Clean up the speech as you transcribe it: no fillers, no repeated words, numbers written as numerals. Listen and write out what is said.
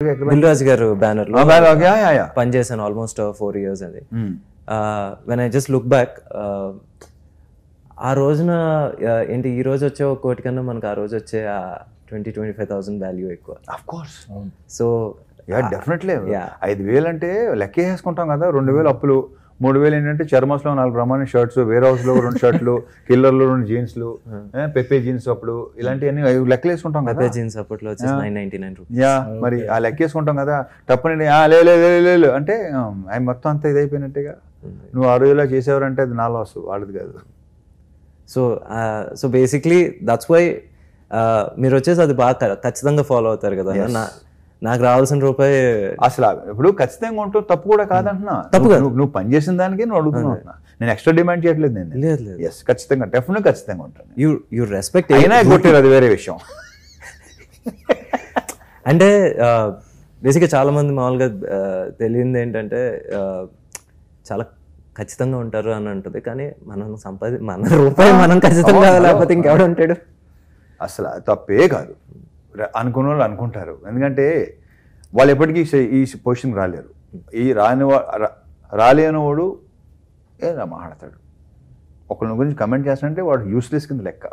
దిల్ రాజు గారు బ్యానర్ లో పనిచేశాను ఆల్మోస్ట్ 4 years అది. When I just look back ఆ రోజున ఏంటి ఈ రోజు వచ్చే 1 కోటి కన్నా మనకు ఆ రోజు వచ్చే 20,000-25,000 వాల్యూ ఎక్కువ. సో డెఫినెట్లీ 5,000 అంటే లెక్క వేసుకుంటాం కదా. 2,000 అప్పులు, 3,000 ఏంటంటే చర్మస్లో 4 బ్రహ్మాండ షర్ట్స్, వేర్ హౌస్ లో 2 షర్ట్లు, కిల్లర్లో 2 జీన్స్లు, పెప్పే జీన్స్ అప్పుడు ఇలాంటివన్నీ లెక్కలు వేసుకుంటాం కదా. పెప్పే జీన్స్ అప్పట్లో వచ్చేసి 999 రూపీస్. మరి ఆ లెక్క వేసుకుంటాం కదా. తప్పని లేదు అంటే అవి మొత్తం అంతా ఇదైపోయినట్టుగా. నువ్వు ఆ రోజులా చేసేవారంటే అది నా లాస్, వాడిది కాదు. సో బేసిక్లీ దట్స్ వై మీరు వచ్చేసి అది బాగా ఖచ్చితంగా ఫాలో అవుతారు కదా. నాకు రావాల్సిన రూపాయి అసలు ఇప్పుడు ఖచ్చితంగా ఉంటూ తప్పు కూడా కాదంటున్నా. తప్పు కాదు, నువ్వు పని చేసిన దానికి నువ్వు అడుగుతున్నా. నేను ఎక్స్ట్రా డిమాండ్ చేయట్లేదు. నేను లేదు ఎస్ ఖచ్చితంగా డెఫినెట్ ఖచ్చితంగా ఉంటాను. యూ రెస్పెక్ట్ అయినా కొట్టారు, అది వేరే విషయం. అంటే బేసిక్గా చాలా మంది మామూలుగా తెలియంది ఏంటంటే చాలా ఖచ్చితంగా ఉంటారు అని అంటుంది. కానీ మనం మన రూపాయి మనం ఖచ్చితంగా లేకపోతే ఇంకెవడు ఉంటాడు. అసలు తప్పే కాదు. అనుకున్న వాళ్ళు అనుకుంటారు. ఎందుకంటే వాళ్ళు ఎప్పటికీ ఈ పొజిషన్కి రాలేరు. ఈ రాలేని వాడు మాట్లాడతాడు. ఒకళ్ళ గురించి కమెంట్ చేస్తాడంటే వాడు యూస్లెస్ కింద లెక్క.